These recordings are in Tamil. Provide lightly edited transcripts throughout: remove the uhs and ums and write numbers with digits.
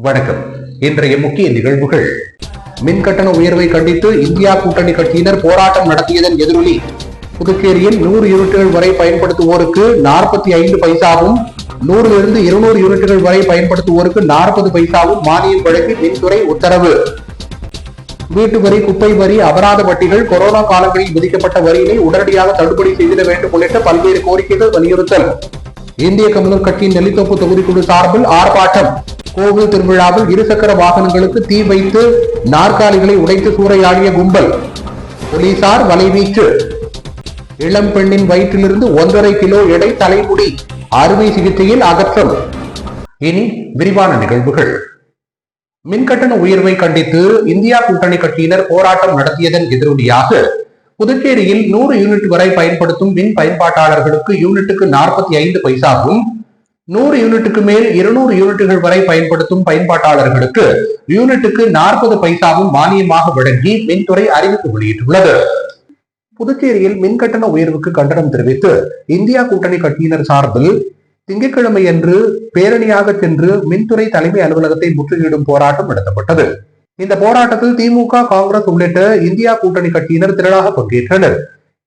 வணக்கம். இன்றைய முக்கிய நிகழ்வுகள். மின் கட்டண உயர்வை கண்டித்து இந்தியா கூட்டணி கட்சியினர் போராட்டம் நடத்தியதன் எதிரொலி. புதுச்சேரியில் 100 யூனிட்டுகள் வரை பயன்படுத்துவோருக்கு 45 பைசாவும் 100 200 யூனிட்டுகள் வரை பயன்படுத்துவோருக்கு 40 பைசாவும் மானியம் வழங்கி மின்துறை உத்தரவு. வீட்டு வரி, குப்பை வரி, அபராத வட்டிகள், கொரோனா காலங்களில் விதிக்கப்பட்ட வரியினை உடனடியாக தள்ளுபடி செய்திட வேண்டும் உள்ளிட்ட பல்வேறு கோரிக்கைகள் வலியுறுத்தல். இந்திய கம்யூனிஸ்ட் கட்சியின் நெல்லித்தோப்பு தொகுதிக்குழு சார்பில் ஆர்ப்பாட்டம். கோவில் திருவிழாவில் இருசக்கர வாகனங்களுக்கு தீ வைத்து நாற்காலிகளை உடைத்து சூறையாடிய கும்பல். போலீசார் வலைவீச்சு. இளம் பெண்ணின் வயிற்றிலிருந்து 1.5 கிலோ எடை தலைமுடி அறுவை சிகிச்சையில் அகற்றம். இனி விரிவான நிகழ்வுகள். மின்கட்டண உயர்வை கண்டித்து இந்தியா கூட்டணி கட்சியினர் போராட்டம் நடத்தியதன் எதிரொலியாக புதுச்சேரியில் 100 யூனிட் வரை பயன்படுத்தும் மின் பயன்பாட்டாளர்களுக்கு யூனிட்டுக்கு 45 பைசாவும் 100 யூனிட்டுக்கு மேல் 200 யூனிட்டுகள் வரை பயன்படுத்தும் பயன்பாட்டாளர்களுக்கு யூனிட்டுக்கு 40 பைசாவும் மானியமாக வழங்கி மின்துறை அறிவிப்பு வெளியிட்டுள்ளது. புதுச்சேரியில் மின் கட்டண உயர்வுக்கு கண்டனம் தெரிவித்து இந்தியா கூட்டணி கட்சியினர் சார்பில் திங்கட்கிழமை அன்று பேரணியாக சென்று மின்துறை தலைமை அலுவலகத்தை முற்றுகையிடும் போராட்டம் நடத்தப்பட்டது. இந்த போராட்டத்தில் திமுக, காங்கிரஸ் உள்ளிட்ட இந்தியா கூட்டணி கட்சியினர் திரளாக பங்கேற்றனர்.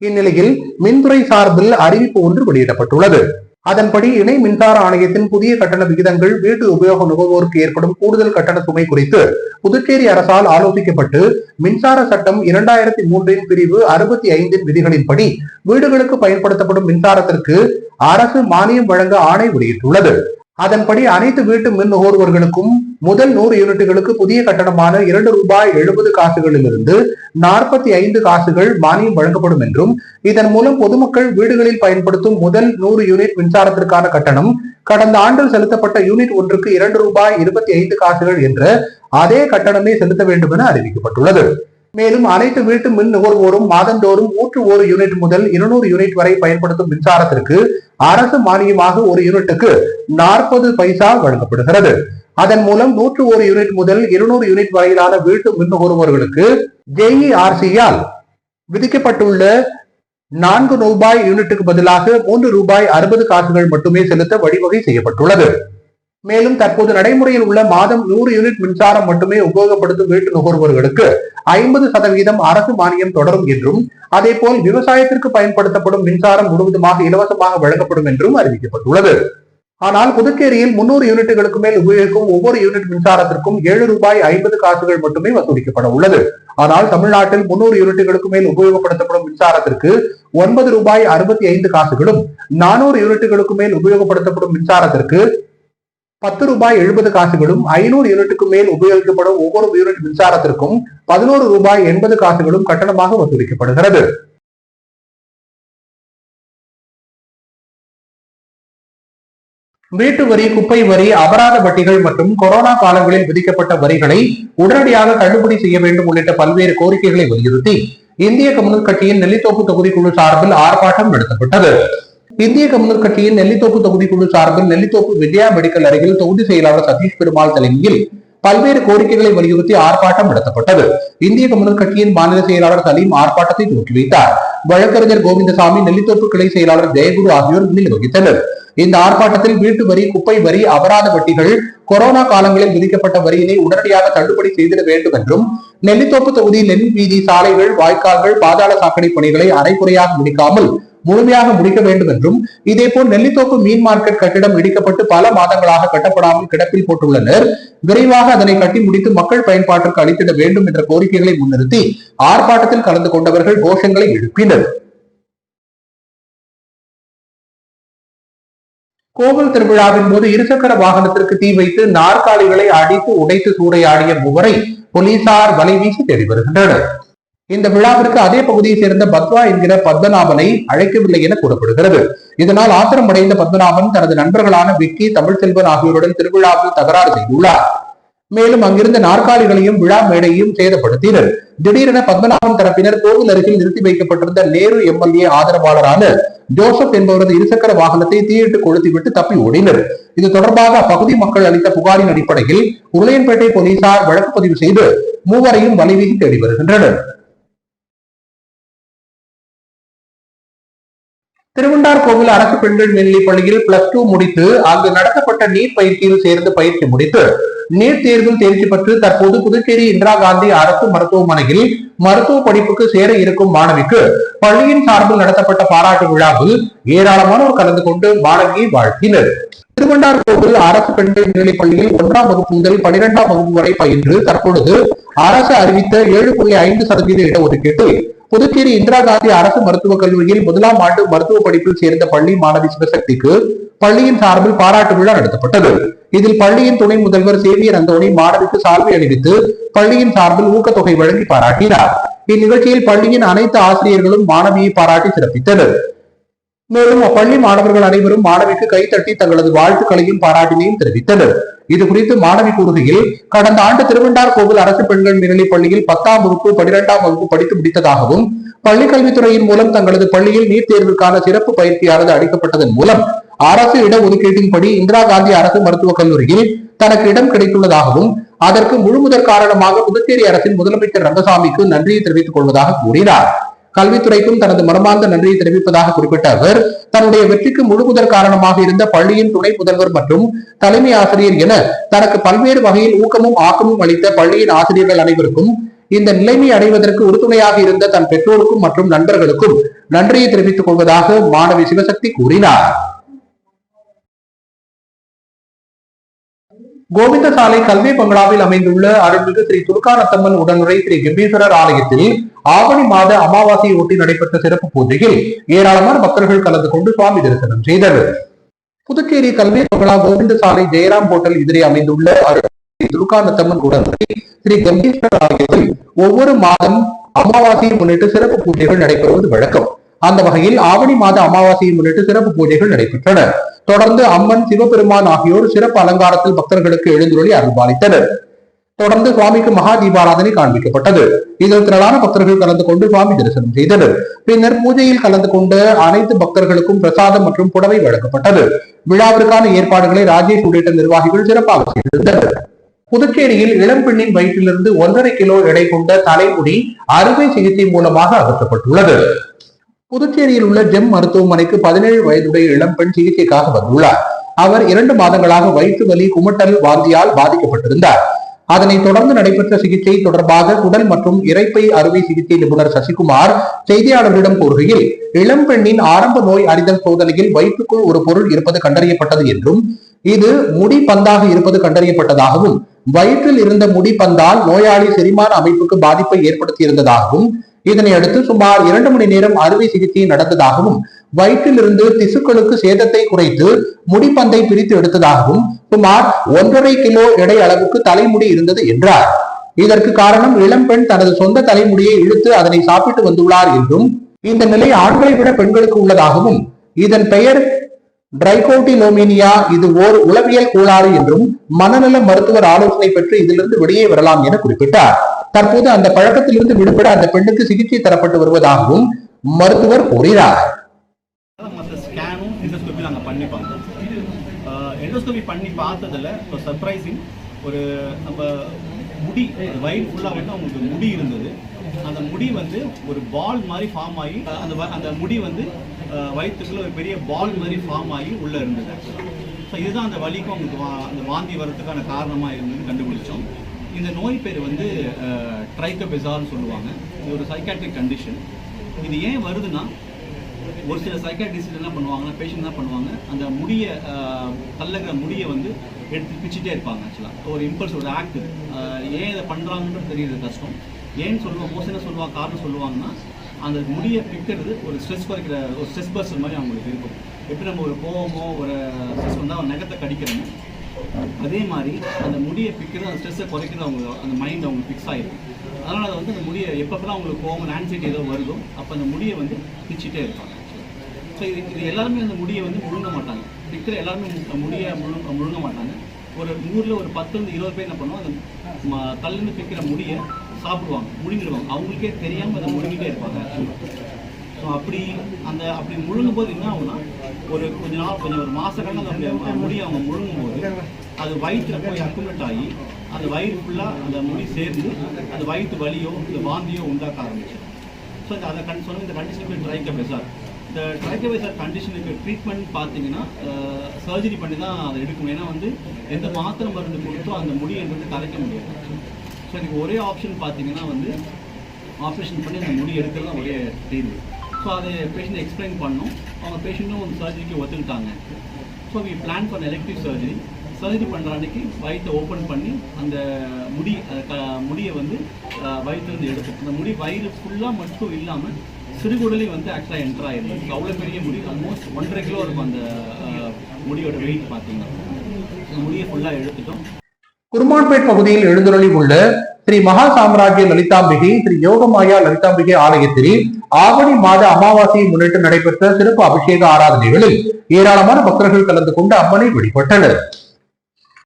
இந்நிலையில் மின்துறை சார்பில் அறிவிப்பு ஒன்று வெளியிடப்பட்டுள்ளது. அதன்படி இணை மின்சார ஆணையத்தின் புதிய கட்டண விகிதங்கள், வீட்டு உபயோக நுகர்வோருக்கு ஏற்படும் கூடுதல் கட்டண சுமை குறித்து புதுச்சேரி அரசால் ஆலோசிக்கப்பட்டு மின்சார சட்டம் 2003 பிரிவு 65 விதிகளின்படி வீடுகளுக்கு பயன்படுத்தப்படும் மின்சாரத்திற்கு அரசு மானியம் வழங்க ஆணை வெளியிட்டுள்ளது. அதன்படி அனைத்து வீட்டு மின் நுகர்வோர்களுக்கும் முதல் 100 யூனிட்டுகளுக்கு புதிய கட்டணமான $2.70 45 மானியம் வழங்கப்படும் என்றும், இதன் மூலம் பொதுமக்கள் வீடுகளில் பயன்படுத்தும் முதல் 100 யூனிட் மின்சாரத்திற்கான கட்டணம் கடந்த ஆண்டில் செலுத்தப்பட்ட யூனிட் ஒன்றுக்கு $2.25 என்ற அதே கட்டணமே செலுத்த வேண்டும் என அறிவிக்கப்பட்டுள்ளது. மேலும் அனைத்து வீட்டு மின் நுகர்வோரும் மாதந்தோறும் 101 யூனிட் முதல் 200 யூனிட் வரை பயன்படுத்தும் மின்சாரத்திற்கு அரசு மானியமாக ஒரு யூனிட்டுக்கு 40 பைசா வழங்கப்படுகிறது. அதன் மூலம் 101 யூனிட் முதல் 200 யூனிட் வரையிலான வீட்டு மின் நுகர்வோர்களுக்கு JERC-யால் விதிக்கப்பட்டுள்ள $4 யூனிட்டுக்கு பதிலாக $3.60 மட்டுமே செலுத்த வழிவகை செய்யப்பட்டுள்ளது. மேலும் தற்போது நடைமுறையில் உள்ள மாதம் 100 யூனிட் மின்சாரம் மட்டுமே உபயோகப்படுத்தும் வீட்டு நுகர்வோர்களுக்கு 50% அரசு மானியம் தொடரும் என்றும், அதே போல் விவசாயத்திற்கு பயன்படுத்தப்படும் மின்சாரம் முழுவதுமாக இலவசமாக வழங்கப்படும் என்றும் அறிவிக்கப்பட்டுள்ளது. ஆனால் புதுச்சேரியில் 300 யூனிட்டுகளுக்கு மேல் உபயோகிக்கும் ஒவ்வொரு யூனிட் மின்சாரத்திற்கும் $7.50 மட்டுமே வசூலிக்கப்பட உள்ளது. ஆனால் தமிழ்நாட்டில் 300 யூனிட்டுகளுக்கு மேல் உபயோகப்படுத்தப்படும் மின்சாரத்திற்கு $9.65, 400 யூனிட்டுகளுக்கு மேல் உபயோகப்படுத்தப்படும் மின்சாரத்திற்கு $10.70, 500 யூனிட்டுக்கு மேல் உபயோகிக்கப்படும் ஒவ்வொரு யூனிட் மின்சாரத்திற்கும் $11.80 கட்டணமாக வசூலிக்கப்படுகிறது. வீட்டு வரி, குப்பை வரி, அபராத வட்டிகள் மற்றும் கொரோனா காலங்களில் விதிக்கப்பட்ட வரிகளை உடனடியாக தள்ளுபடி செய்ய வேண்டும் உள்ளிட்ட பல்வேறு கோரிக்கைகளை வலியுறுத்தி இந்திய கம்யூனிஸ்ட் கட்சியின் நெல்லித்தோப்பு தொகுதிக்குழு சார்பில் ஆர்ப்பாட்டம் நடத்தப்பட்டது. இந்திய கம்யூனிஸ்ட் கட்சியின் நெல்லித்தோப்பு தொகுதிக்குழு சார்பில் நெல்லித்தோப்பு விஜயா மெடிக்கல் அருகில் தொகுதி செயலாளர் சதீஷ் பெருமாள் தலைமையில் பல்வேறு கோரிக்கைகளை வலியுறுத்தி ஆர்ப்பாட்டம் நடத்தப்பட்டது. இந்திய கம்யூனிஸ்ட் கட்சியின் மாநில செயலாளர் சலீம் ஆர்ப்பாட்டத்தை துவக்கி வைத்தார். வழக்கறிஞர் கோவிந்தசாமி, நெல்லித்தோப்பு கிளை செயலாளர் ஜெயகுரு ஆகியோர் முன்னிலை வகித்தனர். இந்த ஆர்ப்பாட்டத்தில் வீட்டு வரி, குப்பை வரி, அபராத வட்டிகள், கொரோனா காலங்களில் விதிக்கப்பட்ட வரியினை உடனடியாக தள்ளுபடி செய்திட வேண்டும் என்றும், நெல்லித்தோப்பு தொகுதி லென் வீதி சாலைகள், வாய்க்கால்கள், பாதாள சாக்கடை பணிகளை அரைக்குறையாக முடிக்காமல் முழுமையாக முடிக்க வேண்டும் என்றும், இதேபோல் நெல்லித்தோப்பு மீன் மார்க்கெட் கட்டிடம் இடிக்கப்பட்டு பல மாதங்களாக கட்டப்படாமல் கிடப்பில் போட்டுள்ளனர், விரைவாக அதனை கட்டி முடித்து மக்கள் பயன்பாட்டிற்கு அளித்திட வேண்டும் என்ற கோரிக்கைகளை முன்னிறுத்தி ஆர்ப்பாட்டத்தில் கலந்து கொண்டவர்கள் கோஷங்களை எழுப்பினர். கோவில் திருவிழாவின் போது இருசக்கர வாகனத்திற்கு தீ வைத்து நாற்காலிகளை அடித்து உடைத்து சூறையாடிய மூவரை போலீசார் வலைவீசி தேடி வருகின்றனர். இந்த விழாவிற்கு அதே பகுதியை சேர்ந்த பத்வா என்கிற பத்மநாபனை அழைக்கவில்லை என கூறப்படுகிறது. இதனால் ஆத்திரமடைந்த பத்மநாபன் தனது நண்பர்களான விக்கி, தமிழ்செல்வன் ஆகியோருடன் திருவிழாவில் தகராறு செய்துள்ளார். மேலும் அங்கிருந்த நாற்காலிகளையும் விழா மேடையையும் சேதப்படுத்தினர். திடீரென பத்மநாபன் தரப்பினர் கோவில் அருகில் நிறுத்தி வைக்கப்பட்டிருந்த நேரு MLA ஆதரவாளரான ஜோசப் என்பவரது இருசக்கர வாகனத்தை தீயிட்டு கொளுத்திவிட்டு தப்பி ஓடினர். இது தொடர்பாக அப்பகுதி மக்கள் அளித்த புகாரின் அடிப்படையில் உருளையன்பேட்டை போலீசார் வழக்கு பதிவு செய்து மூவரையும் வலைவீசி தேடி வருகின்றனர். திருவண்டார்கோவில் அரசு பெண்கள் மேல்நிலைப் பள்ளியில் +2 முடித்து அங்கு நடத்தப்பட்ட நீட் பயிற்சியில் சேர்ந்து பயிற்சி முடித்து நீட் தேர்வில் தேர்ச்சி பெற்று தற்போது புதுச்சேரி இந்திரா காந்தி அரசு மருத்துவமனையில் மருத்துவ படிப்புக்கு சேர இருக்கும் மாணவிக்கு பள்ளியின் சார்பில் நடத்தப்பட்ட பாராட்டு விழாவில் ஏராளமானோர் கலந்து கொண்டு மாணவியை வாழ்த்தினர். திருவண்டார்கோவில் அரசு பெண்கள் மேல்நிலைப் பள்ளியில் 1ஆம் வகுப்பு முதல் 12ஆம் வகுப்பு வரை பயின்று தற்பொழுது அரசு அறிவித்த 7.5% இடஒதுக்கீட்டில் புதுச்சேரி இந்திரா காந்தி அரசு மருத்துவக் கல்லூரியில் 1ஆம் ஆண்டு மருத்துவ படிப்பில் சேர்ந்த பள்ளி மாணவி சிவசக்திக்கு பள்ளியின் சார்பில் பாராட்டு விழா நடத்தப்பட்டது. இதில் பள்ளியின் துணை முதல்வர் சேவியர் அந்தோணி மாணவிக்கு சால்வை அணிவித்து பள்ளியின் சார்பில் ஊக்கத்தொகை வழங்கி பாராட்டினார். இந்நிகழ்ச்சியில் பள்ளியின் அனைத்து ஆசிரியர்களும் மாணவியை பாராட்டி சிறப்பித்தனர். மேலும் அப்பள்ளி மாணவர்கள் அனைவரும் மாணவிக்கு கைத்தட்டி தங்களது வாழ்த்துக்களையும் பாராட்டினையும் தெரிவித்தனர். இது குறித்து மாணவி கூறுகையில், கடந்த ஆண்டு திருவண்டார்கோவில் அரசு பெண்கள் மேல்நிலைப் பள்ளியில் 10ஆம் வகுப்பு 12ஆம் வகுப்பு படித்து முடித்ததாகவும் பள்ளிக் கல்வித்துறையின் மூலம் தங்களது பள்ளியில் நீட் தேர்விற்கான சிறப்பு பயிற்சியானது அளிக்கப்பட்டதன் மூலம் அரசு இடஒதுக்கீட்டின்படி இந்திரா காந்தி அரசு மருத்துவக் கல்லூரியில் தனக்கு இடம் கிடைத்துள்ளதாகவும் அதற்கு முழுமுதற் காரணமாக புதுச்சேரி அரசின் முதலமைச்சர் ரங்கசாமிக்கு நன்றியை தெரிவித்துக் கொள்வதாக கூறினார். கல்வித்துறைக்கும் தனது மனமார்ந்த நன்றியை தெரிவிப்பதாக குறிப்பிட்ட அவர், தன்னுடைய வெற்றிக்கு முழுமுதற் காரணமாக இருந்த பள்ளியின் துணை முதல்வர் மற்றும் தலைமை ஆசிரியர் என தனக்கு பல்வேறு வகையில் ஊக்கமும் ஆக்கமும் அளித்த பள்ளியின் ஆசிரியர்கள் அனைவருக்கும் இந்த நிலைமை அடைவதற்கு உறுதுணையாக இருந்த தன் பெற்றோருக்கும் மற்றும் நண்பர்களுக்கும் நன்றியை தெரிவித்துக் கொள்வதாக மாணவி சிவசக்தி கூறினார். கோவிந்த சாலை கல்வி பங்களாவில் அமைந்துள்ள அருள்மிகு ஸ்ரீ துலுக்காநத்தம்மன் உடனுரை ஸ்ரீ கம்பீஸ்வரர் ஆலயத்தில் ஆவணி மாத அமாவாசையை ஒட்டி நடைபெற்ற சிறப்பு பூஜையில் ஏராளமான பக்தர்கள் கலந்து கொண்டு சுவாமி தரிசனம் செய்தனர். புதுச்சேரி கல்வி பங்களா கோவிந்த சாலை ஜெயராம் ஹோட்டல் எதிரே அமைந்துள்ள அருள்மிகு துலுக்காநத்தம்மன் உடனுரை ஸ்ரீ கம்பீஸ்வரர் ஆலயத்தில் ஒவ்வொரு மாதம் அமாவாசையை முன்னிட்டு சிறப்பு பூஜைகள் நடைபெறுவது வழக்கம். அந்த வகையில் ஆவணி மாத அமாவாசையை முன்னிட்டு சிறப்பு பூஜைகள் நடைபெற்றன. தொடர்ந்து அம்மன், சிவபெருமான் ஆகியோர் சிறப்பு அலங்காரத்தில் பக்தர்களுக்கு எழுந்துருளி அருள்பாலித்தனர். தொடர்ந்து சுவாமிக்கு மகா தீபாராதனை காண்பிக்கப்பட்டது. இதில் திரளான பக்தர்கள் கலந்து கொண்டு சுவாமி தரிசனம் செய்தனர். பின்னர் பூஜையில் கலந்து கொண்ட அனைத்து பக்தர்களுக்கும் பிரசாதம் மற்றும் புடவை வழங்கப்பட்டது. விழாவிற்கான ஏற்பாடுகளை ராஜேஷ் உள்ளிட்ட நிர்வாகிகள் சிறப்பாக செய்திருந்தனர். புதுச்சேரியில் இளம்பெண்ணின் வயிற்றிலிருந்து 1.5 கிலோ எடை கொண்ட தலைமுடி அறுவை சிகிச்சை மூலமாக அகற்றப்பட்டுள்ளது. புதுச்சேரியில் உள்ள ஜெம் மருத்துவமனைக்கு 17 வயதுடைய இளம்பெண் சிகிச்சைக்காக வந்துள்ளார். அவர் 2 மாதங்களாக வயிற்று வலி, குமட்டல், வாந்தியால் பாதிக்கப்பட்டிருந்தார். அதனைத் தொடர்ந்து நடைபெற்ற சிகிச்சை தொடர்பாக குடல் மற்றும் இரைப்பை அறுவை சிகிச்சை நிபுணர் சசிகுமார் செய்தியாளர்களிடம் கூறுகையில், இளம்பெண்ணின் ஆரம்ப நோய் அறிதல் சோதனையில் வயிற்றுக்குள் ஒரு பொருள் இருப்பது கண்டறியப்பட்டது என்றும் இது முடி பந்தாக இருப்பது கண்டறியப்பட்டதாகவும் வயிற்றில் இருந்த முடி பந்தால் நோயாளி செரிமான அமைப்புக்கு பாதிப்பை ஏற்படுத்தியிருந்ததாகவும் இதனை அடுத்து சுமார் 2 மணி நேரம் அறுவை சிகிச்சை நடந்ததாகவும் வயிற்றில் இருந்து திசுக்களுக்கு சேதத்தை குறைத்து முடிப்பந்தை பிரித்து எடுத்ததாகவும் சுமார் 1.5 கிலோ எடை அளவுக்கு தலைமுடி இருந்தது என்றார். இதற்கு காரணம் இளம்பெண் தனது சொந்த தலைமுடியை இழுத்து அதனை சாப்பிட்டு வந்துள்ளார் என்றும் இந்த நிலை ஆண்களை விட பெண்களுக்கு உள்ளதாகவும் இதன் பெயர் டிரைகோட்டிலோமீனியா, இது ஓர் உளவியல் கோளாறு என்றும் மனநல மருத்துவர் ஆலோசனை பெற்று இதிலிருந்து வெளியே வரலாம் என குறிப்பிட்டார். தற்போது அந்த பழக்கத்திலிருந்து விடுபட அந்த பெண்ணுக்கு சிகிச்சை தரப்பட்டு வருவதாகவும் மருத்துவர் கூறினார். எண்டோஸ்கோபி பண்ணி பார்த்ததுல சர்ப்ரைசிங் ஒரு நம்ம முடி வயிறு ஃபுல்லாக வந்து அவங்களுக்கு முடி இருந்தது. அந்த முடி வந்து ஒரு பால் மாதிரி ஃபார்ம் ஆகி அந்த முடி வந்து வயிற்றுக்குள்ள ஒரு பெரிய பால் மாதிரி ஃபார்ம் ஆகி உள்ளே இருந்தது. ஸோ இதுதான் அந்த வலிக்கும் அவங்களுக்கு அந்த வாந்தி வரதுக்கான காரணமாக இருந்ததுன்னு கண்டுபிடிச்சோம். இந்த நோய் பேர் வந்து ட்ரைகோபெசார்னு சொல்லுவாங்க. இது ஒரு சைக்காட்ரிக் கண்டிஷன். இது ஏன் வருதுன்னா, ஒரு சில சைக்காட்ரிஸ்ட் என்ன பண்ணுவாங்கன்னா, பேஷண்ட் என்ன பண்ணுவாங்க, அந்த முடியை தள்ளுகிற முடியை வந்து எடுத்து பிச்சுட்டே இருப்பாங்க. ஆக்சுவலாக ஒரு இம்பல்ஸ், ஒரு ஆக்ட். ஏன் இதை பண்ணுறாங்கன்னு தெரியறது கஷ்டம். ஏன்னு சொல்லுவாங்க, மோஸ்ட் என்ன சொல்லுவாங்க, காரணம் சொல்லுவாங்கன்னா, அந்த முடியை பிக்கிறது ஒரு ஸ்ட்ரெஸ் குறைக்கிற ஒரு ஸ்ட்ரெஸ் பர்சன் மாதிரி அவங்களுக்கு இருக்கும். எப்படி நம்ம ஒரு கோவமோ ஒரு ஸ்ட்ரெஸ் வந்தால் ஒரு நகத்தை கடிக்கிறோமோ, அதே மாதிரி அந்த முடியை பிக்கிறது, அந்த ஸ்ட்ரெஸ்ஸை குறைக்கிறது அவங்க அந்த மைண்ட் அவங்க ஃபிக்ஸ் ஆகிடும். அதனால் அதை வந்து அந்த முடியை எப்பப்பெல்லாம் அவங்களுக்கு கோவம், ஆன்சைட்டி ஏதோ வருதோ அப்போ அந்த முடியை வந்து பிச்சுட்டே இருப்பாங்க. ஸோ இது எல்லாருமே அந்த முடியை வந்து முழுங்க மாட்டாங்க. பிக்கிற எல்லாருமே முடியை முழுங்க மாட்டாங்க. ஒரு 100ல் ஒரு 10-20 பேர் என்ன பண்ணுவோம், அந்த தள்ளுன்னு பிக்கிற முடியை சாப்பிடுவாங்க, முழுங்கிடுவாங்க. அவங்களுக்கே தெரியாமல் அதை முழுங்கிட்டே இருப்பாங்க. ஸோ அப்படி முழுங்கும் போது என்ன ஆகும்னா, கொஞ்சம் ஒரு மாத கணக்கு அந்த முடியை அவங்க முழுங்கும் போது அது வயிற்றில் போய் அக்குமுலேட் ஆகி அந்த வயிறு ஃபுல்லாக அந்த முடி சேர்ந்து அந்த வயிற்று வலியோ இந்த வாந்தியோ உண்டாக்க ஆரம்பிச்சிடும். ஸோ அதை சொன்ன இந்த கண்டிஷன் பேர் ட்ரைகோபெசார். இந்த ட்ரைகோவைசர் கண்டிஷனுக்கு ட்ரீட்மெண்ட் பார்த்தீங்கன்னா சர்ஜரி பண்ணி தான் அதை எடுக்கணும். ஏன்னா வந்து எந்த மாத்திரை மருந்து கொடுத்தோ அந்த முடியை வந்து கரைக்க முடியாது. ஸோ இதுக்கு ஒரே ஆப்ஷன் பார்த்தீங்கன்னா வந்து ஆப்ரேஷன் பண்ணி அந்த முடி எடுக்கிறது தான் ஒரே தீர்வு. ஸோ அதை பேஷண்ட் எக்ஸ்பிளைன் பண்ணோம். அவங்க பேஷண்ட்டும் அந்த சர்ஜரிக்கு ஒத்துக்கிட்டாங்க. ஸோ வி பிளான் பண்ண எலெக்டிவ் சர்ஜரி பண்ணுற அன்றைக்கி வயிற்றை ஓப்பன் பண்ணி அந்த முடியை வந்து வயிற்றுலேருந்து எடுப்போம். அந்த முடி வயிறு ஃபுல்லாக மட்டும் இல்லாமல் சிறுகுடலி வந்து ஆக்சுவலாக என்டர் ஆகிடும். அவ்வளோ பெரிய முடி, ஆல்மோஸ்ட் 1.5 கிலோ இருக்கும் அந்த முடியோட வெயிட் பார்த்தீங்கன்னா. அந்த முடியை ஃபுல்லாக எடுத்துட்டோம். குருமான்பேட் பகுதியில் எழுந்தருளி உள்ள ஸ்ரீ மகா சாம்ராஜ்ய லலிதாம்பிகை ஸ்ரீ யோகமாயா லலிதாம்பிகை ஆலயத்தில் ஆவணி மாத அமாவாசையை முன்னிட்டு நடைபெற்ற சிறப்பு அபிஷேக ஆராதனைகளில் ஏராளமான பக்தர்கள் கலந்து கொண்டு அம்மனை வழிபட்டனர்.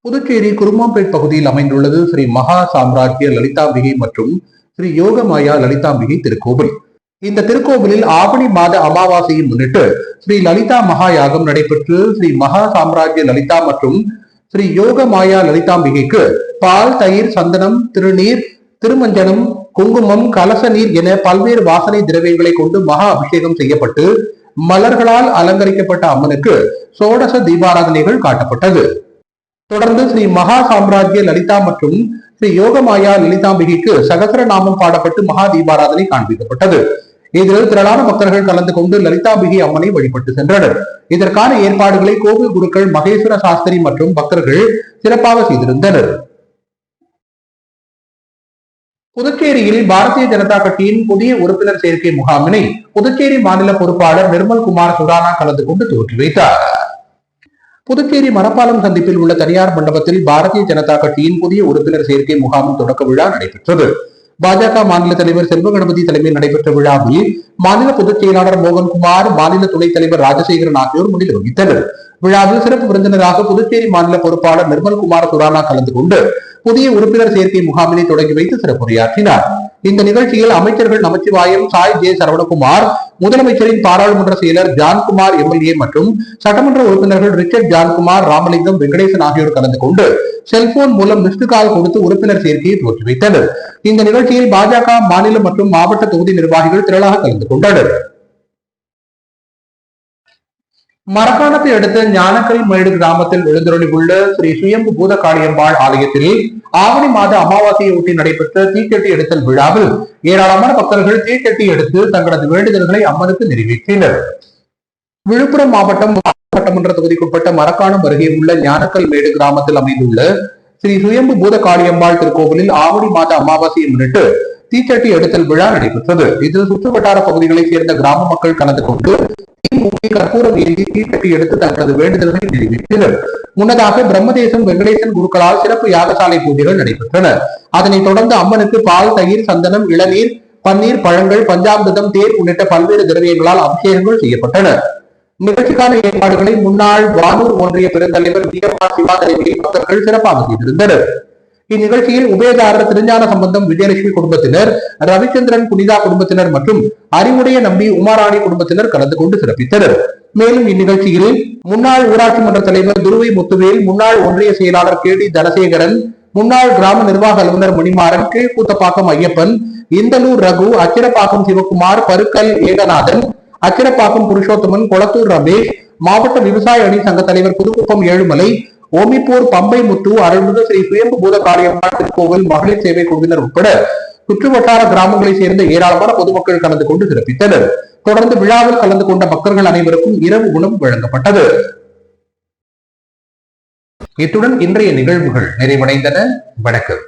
புதுச்சேரி குருமான்பேட் பகுதியில் அமைந்துள்ளது ஸ்ரீ மகா சாம்ராஜ்ய லலிதாம்பிகை மற்றும் ஸ்ரீ யோகமாயா லலிதாம்பிகை திருக்கோவில். இந்த திருக்கோவிலில் ஆவணி மாத அமாவாசையை முன்னிட்டு ஸ்ரீ லலிதா மகா யாகம் நடைபெற்று ஸ்ரீ மகா சாம்ராஜ்ய லலிதா மற்றும் ஸ்ரீ யோகமாயா லலிதாம்பிகைக்கு பால், தயிர், சந்தனம், திருநீர், திருமஞ்சனம், குங்குமம், கலச நீர் என பல்வேறு வாசனை திரவியங்களை கொண்டு மகா அபிஷேகம் செய்யப்பட்டு மலர்களால் அலங்கரிக்கப்பட்ட அம்மனுக்கு சோடச தீபாராதனைகள் காட்டப்பட்டது. தொடர்ந்து ஸ்ரீ மகா சாம்ராஜ்ய லலிதா மற்றும் ஸ்ரீ யோகமாயா லலிதாம்பிகைக்கு சகசரநாமம் பாடப்பட்டு மகா தீபாராதனை காண்பிக்கப்பட்டது. இதில் திரளான பக்தர்கள் கலந்து கொண்டு லலிதாம்பிகை அம்மனை வழிபட்டு சென்றனர். இதற்கான ஏற்பாடுகளை கோவில் குருக்கள் மகேஸ்வர சாஸ்திரி மற்றும் பக்தர்கள் சிறப்பாக செய்திருந்தனர். புதுச்சேரியில் பாரதிய ஜனதா கட்சியின் புதிய உறுப்பினர் சேர்க்கை முகாமினை புதுச்சேரி மாநில பொறுப்பாளர் நிர்மல் குமார் சுரானா கலந்து கொண்டு துவக்கி வைத்தார். புதுச்சேரி மணப்பாலம் சந்திப்பில் உள்ள தனியார் மண்டபத்தில் பாரதிய ஜனதா கட்சியின் புதிய உறுப்பினர் சேர்க்கை முகாமின் தொடக்க விழா நடைபெற்றது. பாஜக மாநில தலைவர் செல்வ கணபதி தலைமையில் நடைபெற்ற விழாவில் மாநில பொதுச் செயலாளர் மோகன்குமார், மாநில துணைத் தலைவர் ராஜசேகரன் ஆகியோர் முன்னிலை வகித்தனர். விழாவில் சிறப்பு விருந்தினராக புதுச்சேரி மாநில பொறுப்பாளர் நிர்மல் குமார் சுரானா கலந்து கொண்டு புதிய உறுப்பினர் சேர்க்கை முகாமினை தொடங்கி வைத்து சிறப்புரையாற்றினார். இந்த நிகழ்ச்சியில் அமைச்சர்கள் நமச்சிவாயம், சாய் ஜே சரவணகுமார், முதலமைச்சரின் பாராளுமன்ற செயலர் ஜான்குமார் எம்எல்ஏ மற்றும் சட்டமன்ற உறுப்பினர்கள் ரிச்சர்ட் ஜான்குமார், ராமலிங்கம், வெங்கடேசன் ஆகியோர் கலந்து கொண்டு செல்போன் மூலம் மிஸ்டு கால் கொடுத்து உறுப்பினர் சேர்க்கையை துவக்கி வைத்தனர். இந்த நிகழ்ச்சியில் பாஜக மாநில மற்றும் மாவட்ட தொகுதி நிர்வாகிகள் திரளாக கலந்து கொண்டனர். மரக்காணத்தை அடுத்த ஞானக்கல் மேடு கிராமத்தில் எழுந்தருளி உள்ள ஸ்ரீ சுயம்பு பூத காளியம்பாள் ஆலயத்தில் ஆவணி மாத அமாவாசையை ஒட்டி நடைபெற்ற தீச்சட்டி எடுத்தல் விழாவில் ஏராளமான பக்தர்கள் தீச்சட்டி எடுத்து தங்களது வேண்டுதல்களை அம்மனுக்கு நிறைவேற்றினர். விழுப்புரம் மாவட்டம் சட்டமன்ற தொகுதிக்குட்பட்ட மரக்காணம் அருகே உள்ள ஞானக்கல் மேடு கிராமத்தில் அமைந்துள்ள ஸ்ரீ சுயம்பு பூத காளியம்பாள் திருக்கோவிலில் ஆவணி மாத அமாவாசையை முன்னிட்டு தீச்சட்டி எடுத்தல் விழா நடைபெற்றது. இதில் சுற்றுவட்டார பகுதிகளைச் சேர்ந்த கிராம மக்கள் கலந்து கொண்டு கற்பூரம் ஏந்தி தீச்சட்டி எடுத்து தங்களது வேண்டுதல்களை நிறைவேற்றினர். முன்னதாக பிரம்மதேசம் வெங்கடேசன் குருக்களால் சிறப்பு யாகசாலை பூஜைகள் நடைபெற்றன. அதனைத் தொடர்ந்து அம்மனுக்கு பால், தயிர், சந்தனம், இளநீர், பன்னீர், பழங்கள், பஞ்சாமிர்தம், தேர் உள்ளிட்ட பல்வேறு திரவியங்களால் அபிஷேகங்கள் செய்யப்பட்டன. நிகழ்ச்சிக்கான ஏற்பாடுகளை முன்னாள் வானூர் ஒன்றிய பெருந்தலைவர் சிவா தலைமையில் பக்தர்கள் சிறப்பாக செய்திருந்தனர். இந்நிகழ்ச்சியில் உபயதாரர் திருஞான சம்பந்தம் விஜயலட்சுமி குடும்பத்தினர், ரவிச்சந்திரன் புனிதா குடும்பத்தினர் மற்றும் அறிவுடைய நம்பி உமாராணி குடும்பத்தினர் கலந்து கொண்டு சிறப்பித்தனர். மேலும் இந்நிகழ்ச்சியில் முன்னாள் ஊராட்சி மன்ற தலைவர் துருவை முத்துவேல், முன்னாள் ஒன்றிய செயலாளர் கேடி தனசேகரன், முன்னாள் கிராம நிர்வாக அலுவலர் மணிமாறன், கீழ்கூத்தப்பாக்கம் ஐயப்பன், இந்தலூர் ரகு, அச்சிரப்பாக்கம் சிவகுமார், பருக்கல் ஏகநாதன், அச்சிரப்பாக்கம் புருஷோத்தமன், கொளத்தூர் ரமேஷ், மாவட்ட விவசாய அணி சங்க தலைவர் புதுக்குப்பம் ஏழுமலை, ஓமிப்பூர் பம்பை முத்து, அருள்மிகு ஸ்ரீ சுயம்பு பூத காளியம்மாள் திருக்கோவில் மகளிர் சேவை குழுவினர் உட்பட சுற்றுவட்டார கிராமங்களைச் சேர்ந்த ஏராளமான பொதுமக்கள் கலந்து கொண்டு சிறப்பித்தனர். தொடர்ந்து விழாவில் கலந்து கொண்ட பக்தர்கள் அனைவருக்கும் இரவு உணவு வழங்கப்பட்டது. இத்துடன் இன்றைய நிகழ்வுகள் நிறைவடைந்தன. வணக்கம்.